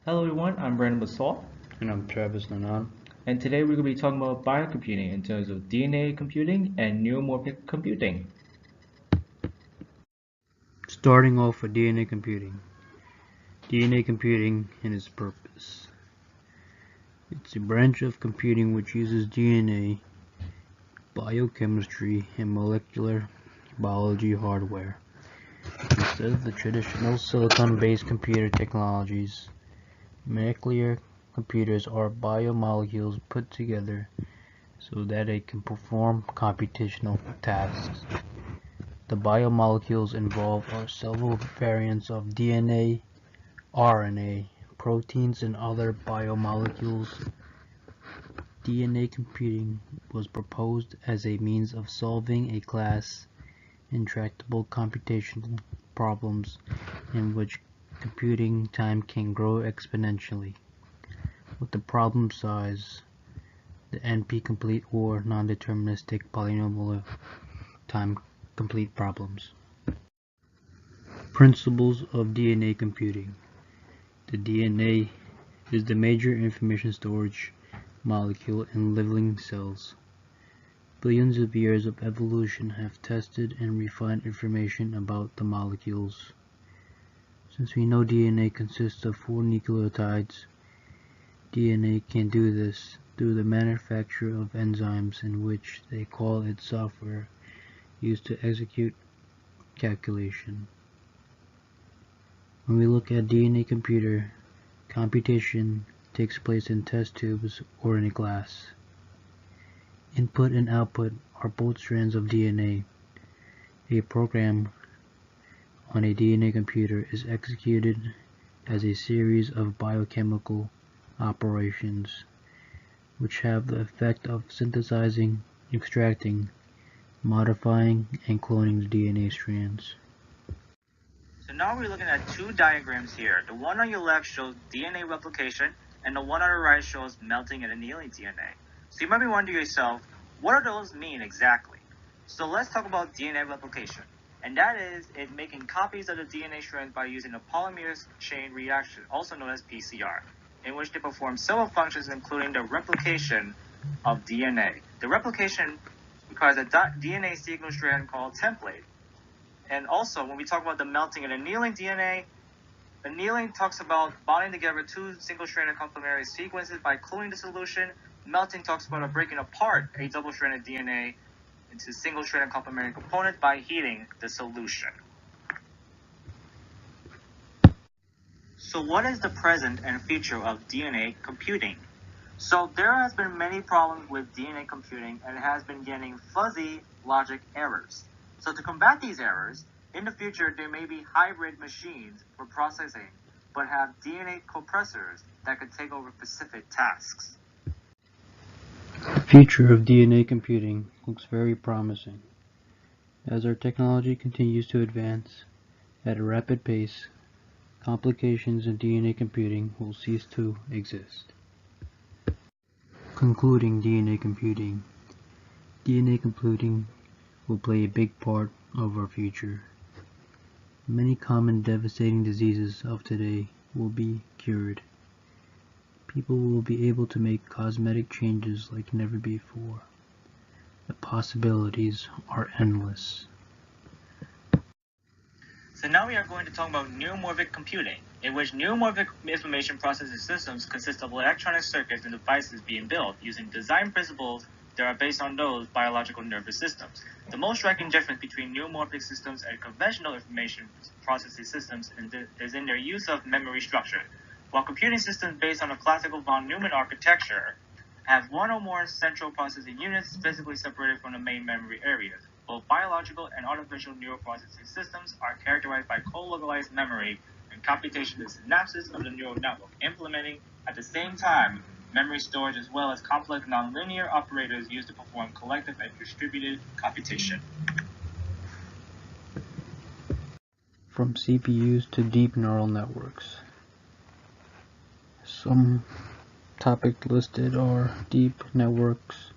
Hello everyone, I'm Brandon Basalt, And I'm Travis Nanan. and today we're going to be talking about biocomputing in terms of DNA computing and neuromorphic computing. Starting off with DNA computing. DNA computing and its purpose. It's a branch of computing which uses DNA, biochemistry, and molecular biology hardware. Instead of the traditional silicon-based computer technologies, molecular computers are biomolecules put together so that it can perform computational tasks. The biomolecules involved are several variants of DNA, RNA, proteins, and other biomolecules. DNA computing was proposed as a means of solving a class intractable computational problems in which computing time can grow exponentially, with the problem size, the NP-complete or non-deterministic polynomial time-complete problems. Principles of DNA computing. The DNA is the major information storage molecule in living cells. Billions of years of evolution have tested and refined information about the molecules. Since we know DNA consists of 4 nucleotides, DNA can do this through the manufacture of enzymes in which they call it software used to execute calculation. When we look at DNA computer, computation takes place in test tubes or in a glass. Input and output are both strands of DNA. A program on a DNA computer is executed as a series of biochemical operations which have the effect of synthesizing, extracting, modifying, and cloning the DNA strands. So now we're looking at two diagrams here. The one on your left shows DNA replication, and the one on the right shows melting and annealing DNA. So you might be wondering to yourself, what do those mean exactly? So let's talk about DNA replication. And that is it making copies of the DNA strand by using a polymerase chain reaction, also known as PCR, in which they perform several functions including the replication of DNA. The replication requires a DNA sequence strand called template. And also, when we talk about the melting and annealing DNA, annealing talks about bonding together two single-stranded complementary sequences by cooling the solution. Melting talks about breaking apart a double-stranded DNA into single-stranded complementary components by heating the solution. So what is the present and future of DNA computing? So there has been many problems with DNA computing, and it has been getting fuzzy logic errors. So to combat these errors, in the future there may be hybrid machines for processing, but have DNA compressors that could take over specific tasks. The future of DNA computing looks very promising. As our technology continues to advance at a rapid pace, complications in DNA computing will cease to exist. Concluding DNA computing. DNA computing will play a big part of our future. Many common devastating diseases of today will be cured. People will be able to make cosmetic changes like never before. The possibilities are endless. So now we are going to talk about NeuroMorphic computing, in which neuromorphic information processing systems consist of electronic circuits and devices being built using design principles that are based on those biological nervous systems. The most striking difference between neuromorphic systems and conventional information processing systems is in their use of memory structure. While computing systems based on a classical von Neumann architecture have one or more central processing units physically separated from the main memory areas, both biological and artificial neural processing systems are characterized by co-localized memory and computation of synapses of the neural network, implementing at the same time memory storage as well as complex nonlinear operators used to perform collective and distributed computation. From CPUs to deep neural networks. Some topics listed are deep networks,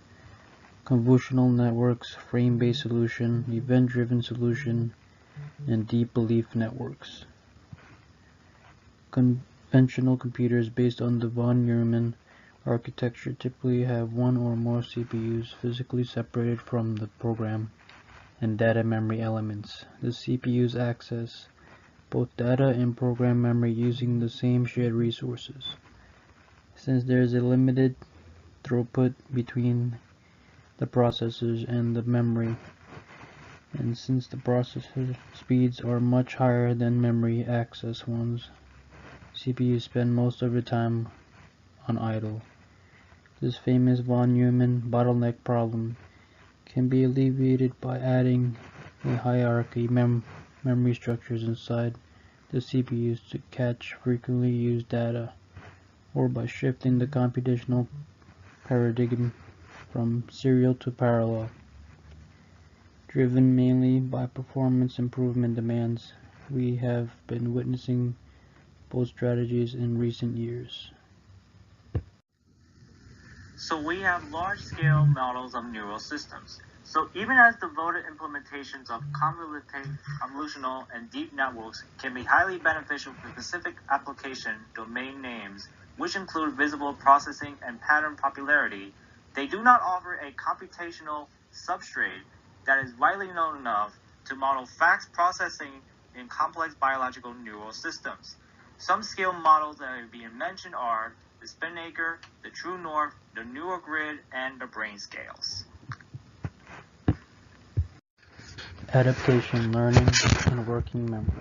convolutional networks, frame-based solution, event-driven solution, and deep belief networks. Convolutional Conventional computers based on the von Neumann architecture typically have one or more CPUs physically separated from the program and data memory elements. The CPUs access both data and program memory using the same shared resources. Since there is a limited throughput between the processors and the memory, and since the processor speeds are much higher than memory access ones, CPUs spend most of the time on idle. This famous von Neumann bottleneck problem can be alleviated by adding a hierarchy memory structures inside the CPUs to catch frequently used data, or by shifting the computational paradigm from serial to parallel. Driven mainly by performance improvement demands, we have been witnessing both strategies in recent years. So we have large-scale models of neural systems. So even as devoted implementations of convolutional and deep networks can be highly beneficial for specific application domain names, which include visible processing and pattern popularity, they do not offer a computational substrate that is widely known enough to model facts processing in complex biological neural systems. Some scale models that are being mentioned are the Spinnaker, the True North, the NeuroGrid, and the brain scales. Adaptation, learning, and working memory.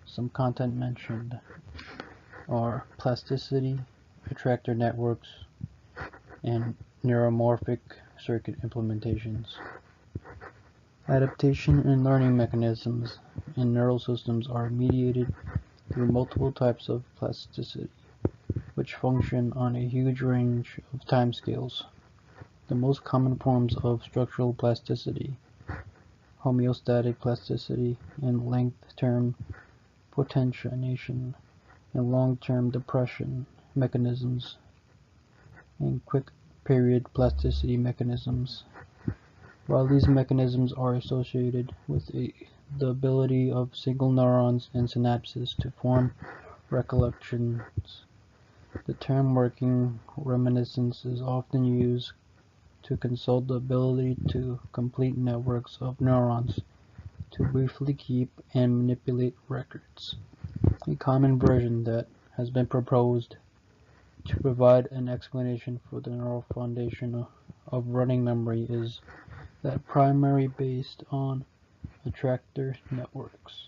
Some content mentioned are plasticity, attractor networks, and neuromorphic circuit implementations. Adaptation and learning mechanisms in neural systems are mediated through multiple types of plasticity, which function on a huge range of timescales. The most common forms of structural plasticity, homeostatic plasticity, and length-term potentiation, and long-term depression mechanisms, and quick-period plasticity mechanisms. While these mechanisms are associated with the ability of single neurons and synapses to form recollections, the term working reminiscence is often used to consult the ability to complete networks of neurons to briefly keep and manipulate records. A common version that has been proposed to provide an explanation for the neural foundation of running memory is that primary based on attractor networks.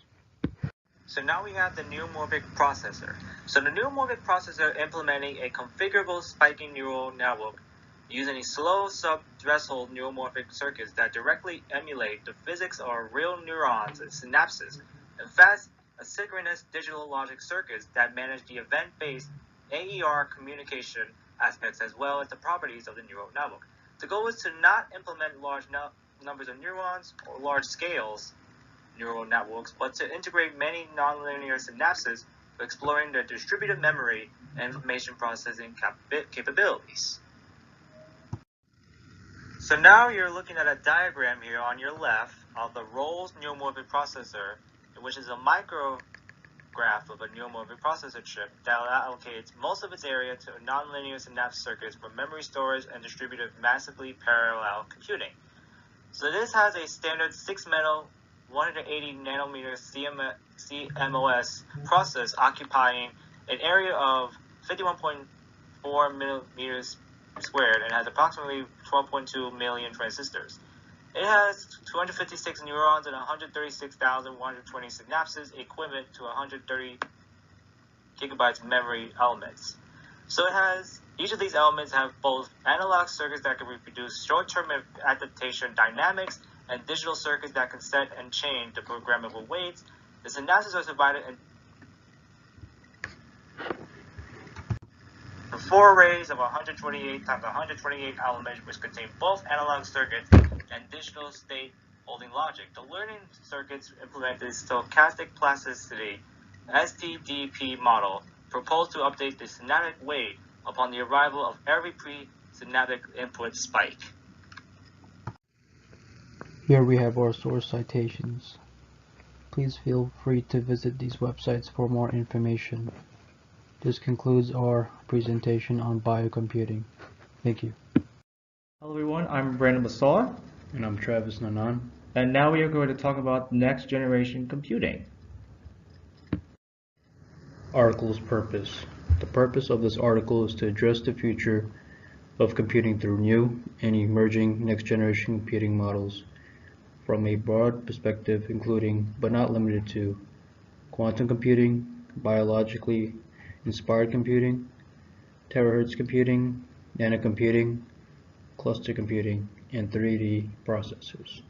So now we have the NeuroMorphic processor. So the NeuroMorphic processor implementing a configurable spiking neural network using a slow sub-threshold neuromorphic circuits that directly emulate the physics of real neurons and synapses, and fast asynchronous digital logic circuits that manage the event-based AER communication aspects as well as the properties of the neural network. The goal is to not implement large numbers of neurons or large scales neural networks, but to integrate many nonlinear synapses for exploring their distributed memory and information processing capabilities. So now you're looking at a diagram here on your left of the Rolls neuromorphic processor, which is a micrograph of a neuromorphic processor chip that allocates most of its area to nonlinear synapse circuits for memory storage and distributed massively parallel computing. So this has a standard 6 metal 180 nanometer CMOS process occupying an area of 51.4 millimeters squared and has approximately 12.2 million transistors. It has 256 neurons and 136,120 synapses, equivalent to 130 gigabytes memory elements. So each of these elements have both analog circuits that can reproduce short-term adaptation dynamics and digital circuits that can set and change the programmable weights. The synapses are divided into 4 arrays of 128 times 128 elements, which contain both analog circuits and digital state holding logic. The learning circuits implement the stochastic plasticity (STDP) model, proposed to update the synaptic weight upon the arrival of every presynaptic input spike. Here we have our source citations. Please feel free to visit these websites for more information. This concludes our presentation on biocomputing. Thank you. Hello everyone, I'm Brandon Basar, And I'm Travis Nanan. and now we are going to talk about next generation computing. Article's purpose. The purpose of this article is to address the future of computing through new and emerging next generation computing models from a broad perspective, including but not limited to quantum computing, biologically inspired computing, terahertz computing, nanocomputing, cluster computing, and 3D processors.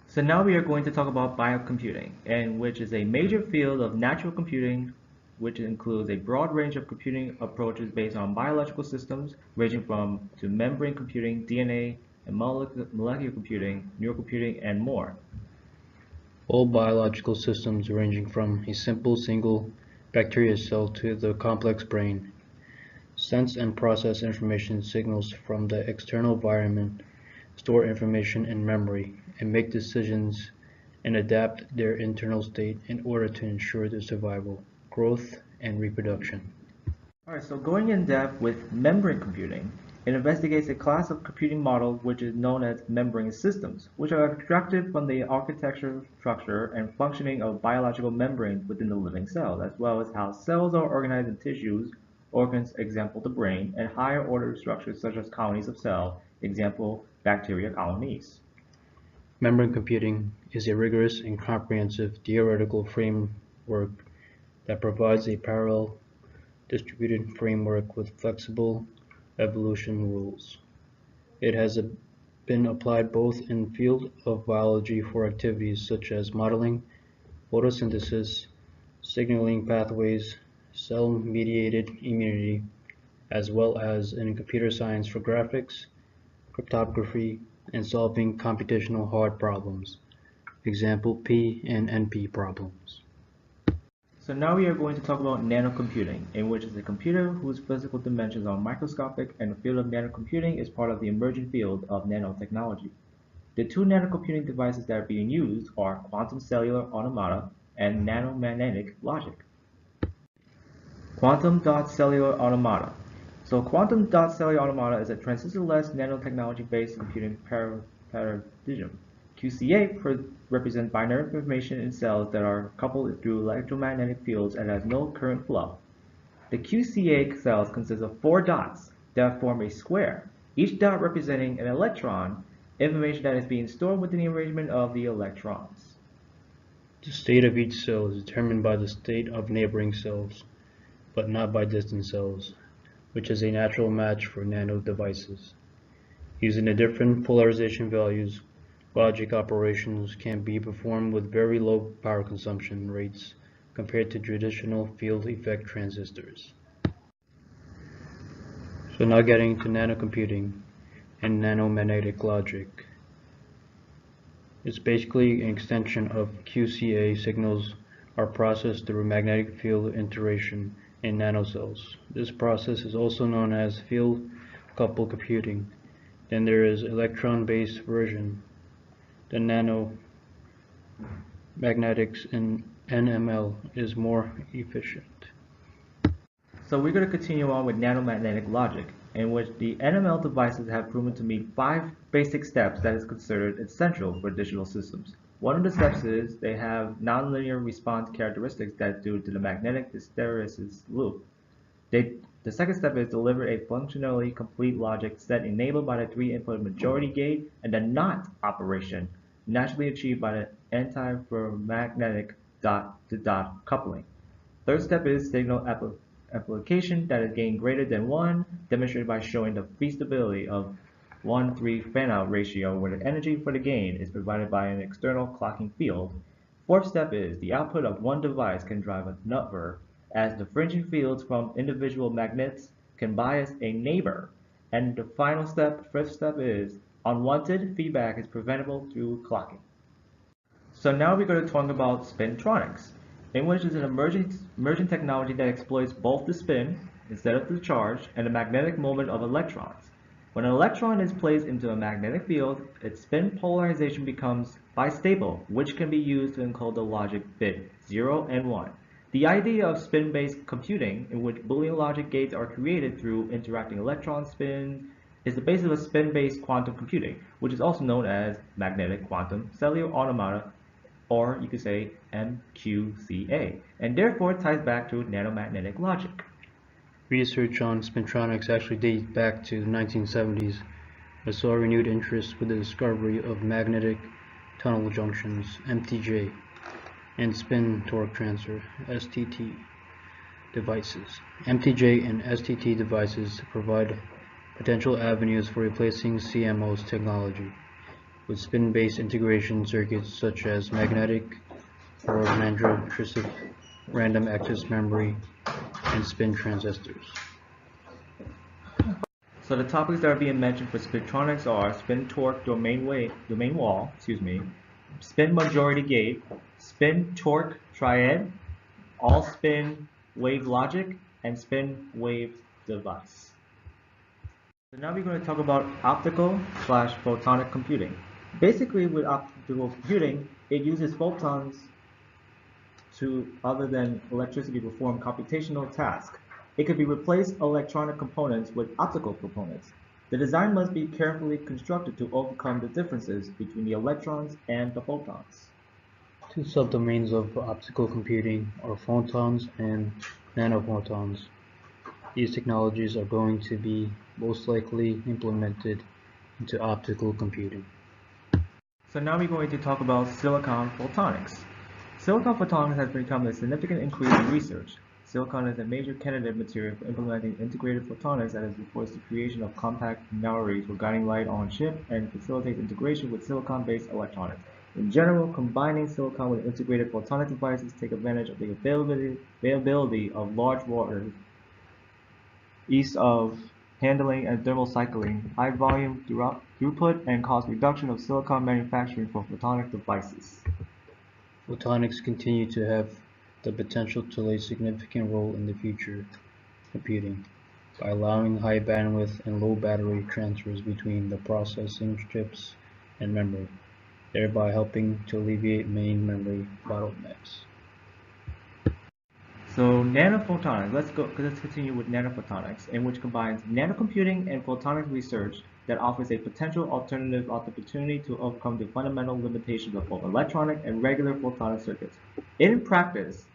So now we are going to talk about biocomputing, and which is a major field of natural computing, which includes a broad range of computing approaches based on biological systems, ranging from to membrane computing, DNA, and molecular computing, neurocomputing, and more. All biological systems ranging from a simple single bacteria cell to the complex brain sense and process information signals from the external environment, store information in memory, and make decisions and adapt their internal state in order to ensure their survival, growth, and reproduction. Alright, so going in depth with membrane computing, it investigates a class of computing model which is known as membrane systems, which are extracted from the architecture, structure, and functioning of biological membranes within the living cell, as well as how cells are organized in tissues, organs, example the brain, and higher order structures such as colonies of cell, example bacteria colonies. Membrane computing is a rigorous and comprehensive theoretical framework that provides a parallel distributed framework with flexible evolution rules. It has been applied both in the field of biology for activities such as modeling, photosynthesis, signaling pathways, cell-mediated immunity, as well as in computer science for graphics, cryptography, and solving computational hard problems, example P and NP problems. So now we are going to talk about nanocomputing, in which is a computer whose physical dimensions are microscopic, and the field of nanocomputing is part of the emerging field of nanotechnology. The two nanocomputing devices that are being used are quantum cellular automata and nanomagnetic logic. Quantum dot cellular automata. So quantum dot cellular automata is a transistor-less nanotechnology-based computing paradigm. QCA represents binary information in cells that are coupled through electromagnetic fields and has no current flow. The QCA cells consist of 4 dots that form a square, each dot representing an electron, information that is being stored within the arrangement of the electrons. The state of each cell is determined by the state of neighboring cells, but not by distant cells, which is a natural match for nano devices. Using the different polarization values, logic operations can be performed with very low power consumption rates compared to traditional field effect transistors. So now getting to nanocomputing and nanomagnetic logic. It's basically an extension of QCA. Signals are processed through magnetic field iteration in nanocells. This process is also known as field coupled computing. Then there is electron-based version. The nanomagnetics in NML is more efficient. So we're going to continue on with nanomagnetic logic, in which the NML devices have proven to meet 5 basic steps that is considered essential for digital systems. One of the steps is they have nonlinear response characteristics that is due to the magnetic hysteresis loop. The second step is deliver a functionally complete logic set enabled by the 3-input majority gate and the NOT operation, naturally achieved by the antiferromagnetic dot-to-dot coupling. Third step is signal application that is gain greater than 1, demonstrated by showing the feasibility of 1:3 fan-out ratio where the energy for the gain is provided by an external clocking field. Fourth step is the output of one device can drive another, as the fringing fields from individual magnets can bias a neighbor. And the final step, fifth step, is unwanted feedback is preventable through clocking. So now we're going to talk about spintronics, in which is an emerging technology that exploits both the spin, instead of the charge, and the magnetic moment of electrons. When an electron is placed into a magnetic field, its spin polarization becomes bistable, which can be used to encode the logic bit 0 and 1. The idea of spin-based computing, in which Boolean logic gates are created through interacting electron spins, is the basis of spin-based quantum computing, which is also known as magnetic quantum cellular automata, or you could say MQCA, and therefore ties back to nanomagnetic logic. Research on spintronics actually dates back to the 1970s, but saw renewed interest with the discovery of magnetic tunnel junctions, MTJ, and spin torque transfer, STT, devices. MTJ and STT devices provide potential avenues for replacing CMOS technology with spin-based integration circuits such as magnetic or mandrel-intrusive random access memory and spin transistors. So the topics that are being mentioned for spintronics are spin torque domain wall, spin majority gate, spin torque triad, all spin wave logic, and spin wave device. So now we're going to talk about optical/photonic computing. Basically, with optical computing, it uses photons to, other than electricity, perform computational tasks. It could be replaced electronic components with optical components. The design must be carefully constructed to overcome the differences between the electrons and the photons. Two subdomains of optical computing are photons and nanophotons. These technologies are going to be most likely implemented into optical computing. So now we're going to talk about silicon photonics. Silicon photonics has become a significant increase in research. Silicon is a major candidate material for implementing integrated photonics that supports the creation of compact memories for guiding light on chip and facilitates integration with silicon-based electronics. In general, combining silicon with integrated photonic devices take advantage of the availability of large waters, ease of handling and thermal cycling, high volume throughput, and cost reduction of silicon manufacturing for photonic devices. Photonics continue to have the potential to play a significant role in the future computing by allowing high bandwidth and low battery transfers between the processing chips and memory, thereby helping to alleviate main memory bottlenecks. So nanophotonics, let's continue with nanophotonics, in which combines nanocomputing and photonics research that offers a potential alternative opportunity to overcome the fundamental limitations of both electronic and regular photonic circuits. In practice,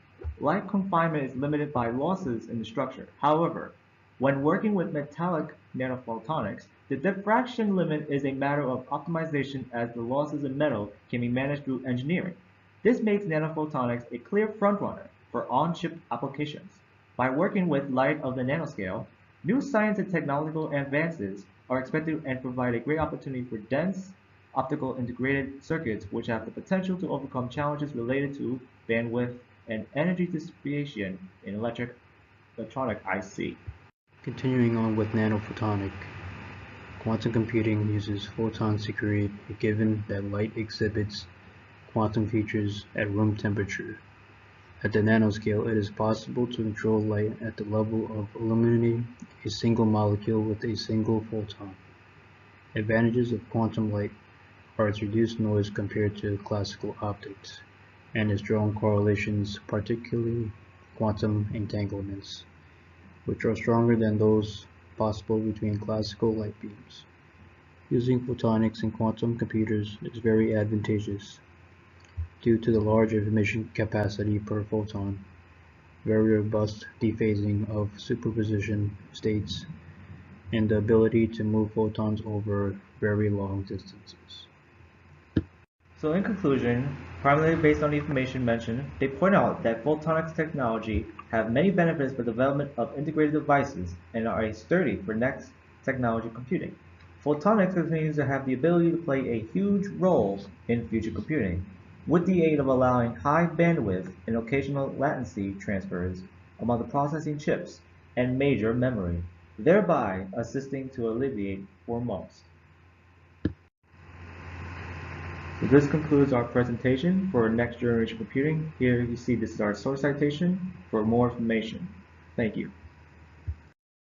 light confinement is limited by losses in the structure. However, when working with metallic nanophotonics, the diffraction limit is a matter of optimization, as the losses in metal can be managed through engineering. This makes nanophotonics a clear frontrunner for on-chip applications. By working with light of the nanoscale, new science and technological advances are expected and provide a great opportunity for dense optical integrated circuits which have the potential to overcome challenges related to bandwidth and energy dissipation in electronic IC. Continuing on with nanophotonic, quantum computing uses photons to create a given that light exhibits quantum features at room temperature. At the nanoscale, it is possible to control light at the level of illuminating a single molecule with a single photon. Advantages of quantum light are its reduced noise compared to classical optics, and its strong correlations, particularly quantum entanglements, which are stronger than those possible between classical light beams. Using photonics in quantum computers is very advantageous due to the large information capacity per photon, very robust dephasing of superposition states, and the ability to move photons over very long distances. So in conclusion, primarily based on the information mentioned, they point out that photonics technology have many benefits for development of integrated devices and are sturdy for next technology computing. Photonics continues to have the ability to play a huge role in future computing, with the aid of allowing high bandwidth and occasional latency transfers among the processing chips and major memory, thereby assisting to alleviate for most. So this concludes our presentation for next generation computing. Here you see this is our source citation for more information. Thank you.